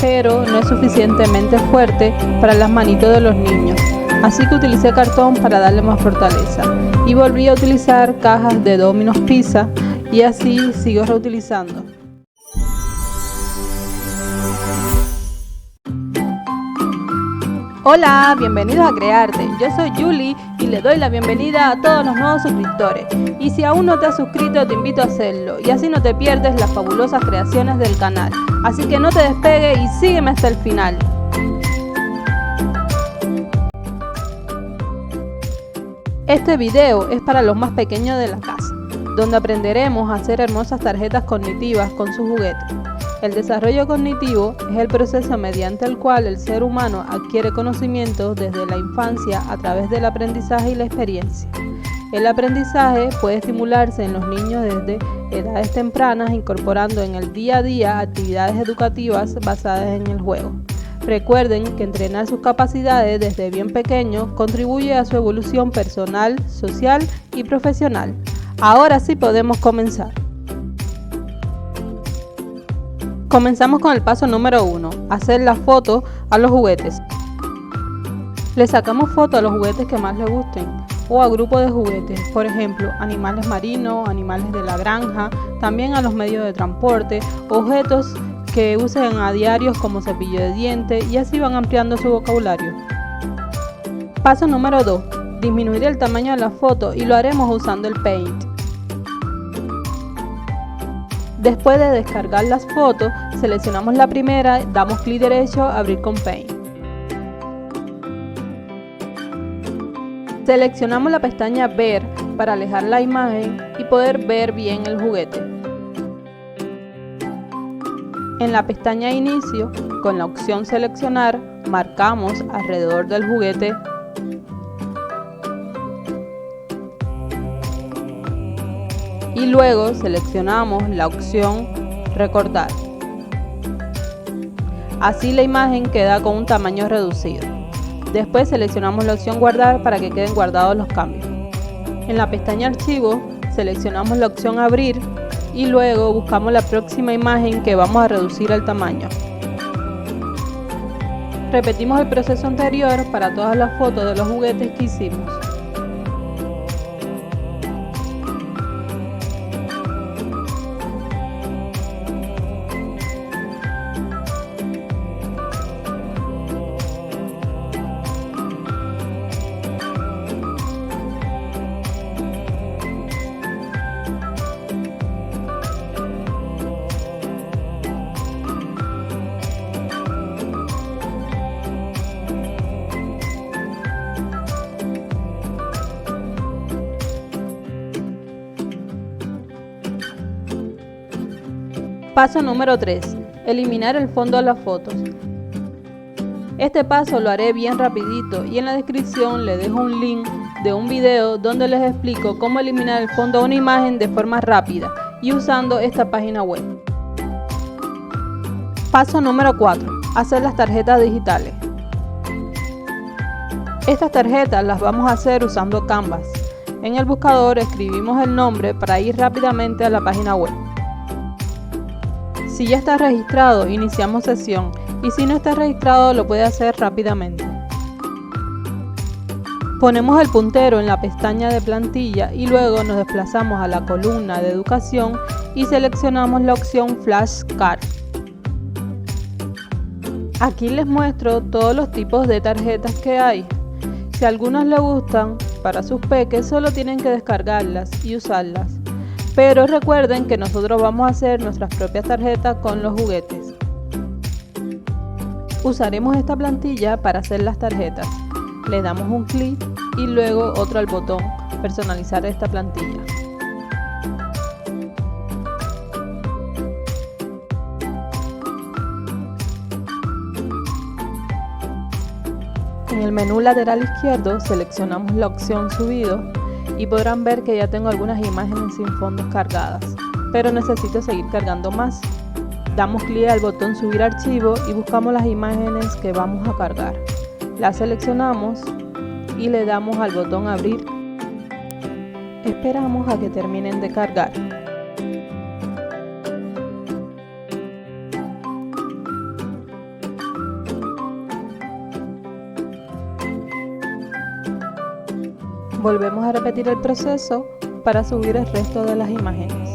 pero no es suficientemente fuerte para las manitos de los niños. Así que utilicé cartón para darle más fortaleza y volví a utilizar cajas de Domino's Pizza y así sigo reutilizando. Hola, bienvenidos a Crearte. Yo soy Julie y le doy la bienvenida a todos los nuevos suscriptores. Y si aún no te has suscrito, te invito a hacerlo y así no te pierdes las fabulosas creaciones del canal. Así que no te despegues y sígueme hasta el final. Este video es para los más pequeños de la casa, donde aprenderemos a hacer hermosas tarjetas cognitivas con sus juguetes. El desarrollo cognitivo es el proceso mediante el cual el ser humano adquiere conocimientos desde la infancia a través del aprendizaje y la experiencia. El aprendizaje puede estimularse en los niños desde edades tempranas, incorporando en el día a día actividades educativas basadas en el juego. Recuerden que entrenar sus capacidades desde bien pequeño contribuye a su evolución personal, social y profesional. Ahora sí podemos comenzar. Comenzamos con el paso número 1, hacer la foto a los juguetes. Le sacamos foto a los juguetes que más les gusten o a grupos de juguetes, por ejemplo, animales marinos, animales de la granja, también a los medios de transporte, objetos que usen a diario como cepillo de dientes y así van ampliando su vocabulario. Paso número 2, disminuir el tamaño de la foto y lo haremos usando el Paint. Después de descargar las fotos, seleccionamos la primera, damos clic derecho, abrir con Paint. Seleccionamos la pestaña Ver para alejar la imagen y poder ver bien el juguete. En la pestaña Inicio, con la opción Seleccionar, marcamos alrededor del juguete y luego seleccionamos la opción Recortar. Así la imagen queda con un tamaño reducido. Después seleccionamos la opción Guardar para que queden guardados los cambios. En la pestaña Archivo seleccionamos la opción Abrir y luego buscamos la próxima imagen que vamos a reducir el tamaño. Repetimos el proceso anterior para todas las fotos de los juguetes que hicimos. Paso número 3. Eliminar el fondo de las fotos. Este paso lo haré bien rapidito y en la descripción les dejo un link de un video donde les explico cómo eliminar el fondo de una imagen de forma rápida y usando esta página web. Paso número 4. Hacer las tarjetas digitales. Estas tarjetas las vamos a hacer usando Canvas. En el buscador escribimos el nombre para ir rápidamente a la página web. Si ya está registrado, iniciamos sesión y si no está registrado, lo puede hacer rápidamente. Ponemos el puntero en la pestaña de plantilla y luego nos desplazamos a la columna de educación y seleccionamos la opción Flashcard. Aquí les muestro todos los tipos de tarjetas que hay. Si algunas les gustan, para sus peques solo tienen que descargarlas y usarlas. Pero recuerden que nosotros vamos a hacer nuestras propias tarjetas con los juguetes. Usaremos esta plantilla para hacer las tarjetas. Le damos un clic y luego otro al botón personalizar esta plantilla. En el menú lateral izquierdo seleccionamos la opción Subido y podrán ver que ya tengo algunas imágenes sin fondos cargadas, pero necesito seguir cargando más. Damos clic al botón Subir archivo y buscamos las imágenes que vamos a cargar. Las seleccionamos y le damos al botón Abrir. Esperamos a que terminen de cargar. Volvemos a repetir el proceso para subir el resto de las imágenes.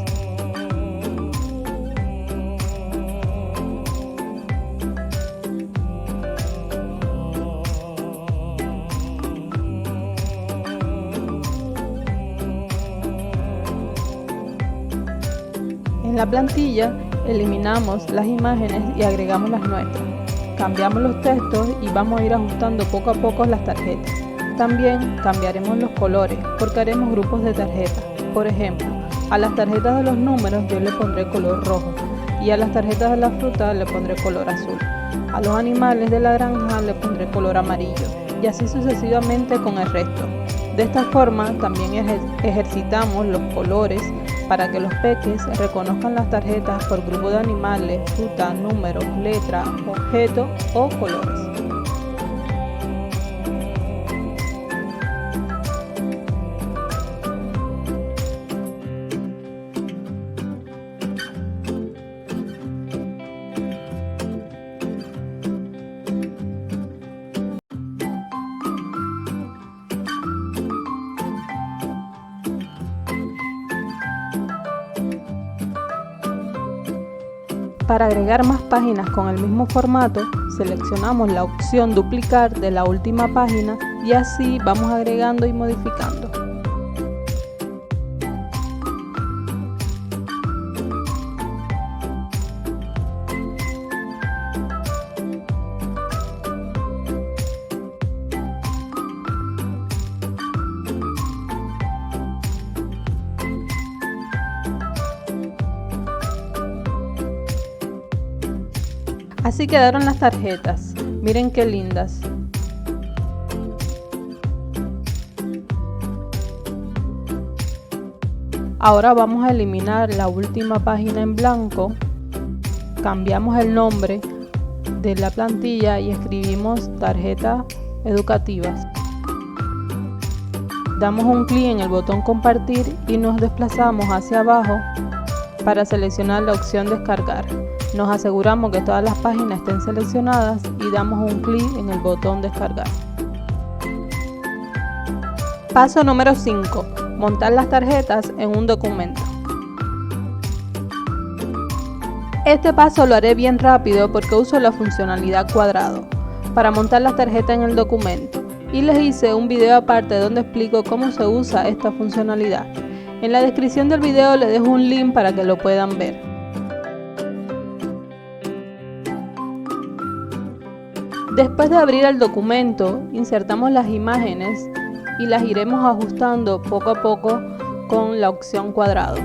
En la plantilla eliminamos las imágenes y agregamos las nuestras. Cambiamos los textos y vamos a ir ajustando poco a poco las tarjetas. También cambiaremos los colores porque haremos grupos de tarjetas. Por ejemplo, a las tarjetas de los números yo le pondré color rojo y a las tarjetas de la fruta le pondré color azul. A los animales de la granja le pondré color amarillo y así sucesivamente con el resto. De esta forma también ejercitamos los colores para que los peques reconozcan las tarjetas por grupo de animales, frutas, números, letras, objetos o colores. Para agregar más páginas con el mismo formato, seleccionamos la opción duplicar de la última página y así vamos agregando y modificando. Así quedaron las tarjetas, miren qué lindas. Ahora vamos a eliminar la última página en blanco, cambiamos el nombre de la plantilla y escribimos tarjetas educativas. Damos un clic en el botón compartir y nos desplazamos hacia abajo para seleccionar la opción descargar. Nos aseguramos que todas las páginas estén seleccionadas y damos un clic en el botón descargar. Paso número 5. Montar las tarjetas en un documento. Este paso lo haré bien rápido porque uso la funcionalidad cuadrado para montar las tarjetas en el documento y les hice un video aparte donde explico cómo se usa esta funcionalidad. En la descripción del video les dejo un link para que lo puedan ver. Después de abrir el documento, insertamos las imágenes y las iremos ajustando poco a poco con la opción cuadrado.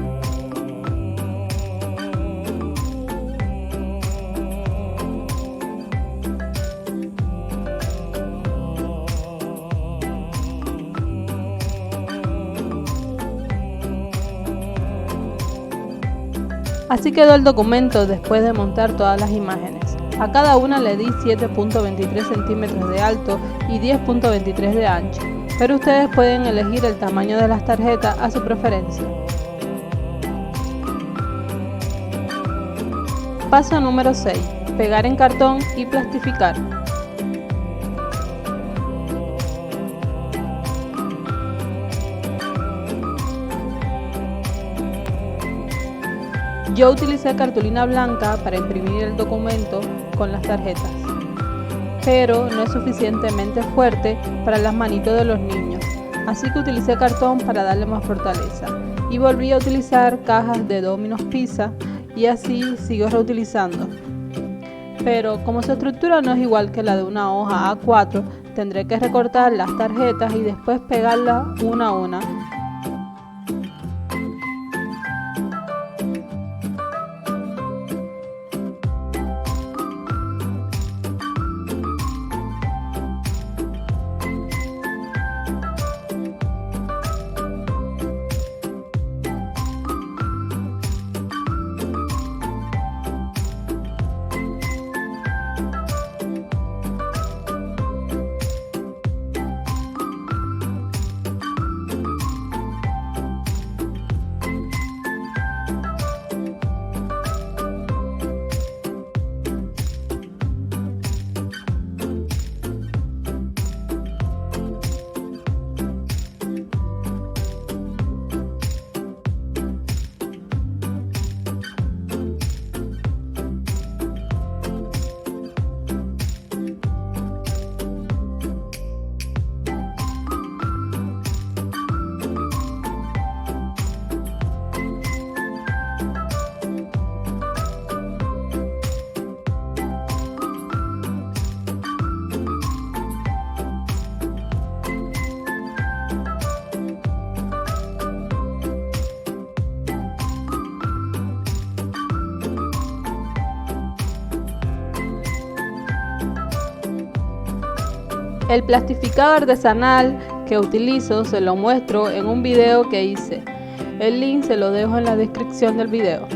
Así quedó el documento después de montar todas las imágenes. A cada una le di 7.23 centímetros de alto y 10.23 de ancho, pero ustedes pueden elegir el tamaño de las tarjetas a su preferencia. Paso número 6. Pegar en cartón y plastificar. Yo utilicé cartulina blanca para imprimir el documento con las tarjetas, pero no es suficientemente fuerte para las manitos de los niños, así que utilicé cartón para darle más fortaleza y volví a utilizar cajas de Domino's Pizza y así sigo reutilizando. Pero como su estructura no es igual que la de una hoja A4, tendré que recortar las tarjetas y después pegarlas una a una. El plastificado artesanal que utilizo se lo muestro en un video que hice. El link se lo dejo en la descripción del video.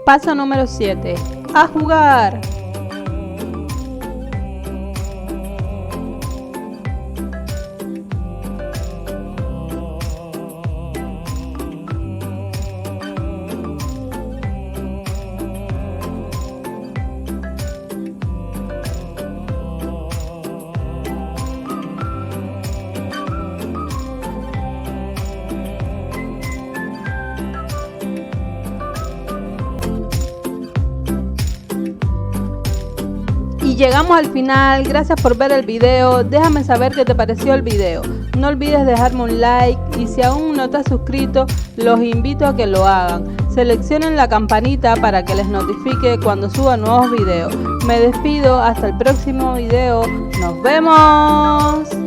Paso número 7. ¡A jugar! Y llegamos al final. Gracias por ver el video. Déjame saber qué te pareció el video. No olvides dejarme un like y si aún no te has suscrito, los invito a que lo hagan. Seleccionen la campanita para que les notifique cuando suba nuevos videos. Me despido, hasta el próximo video. ¡Nos vemos!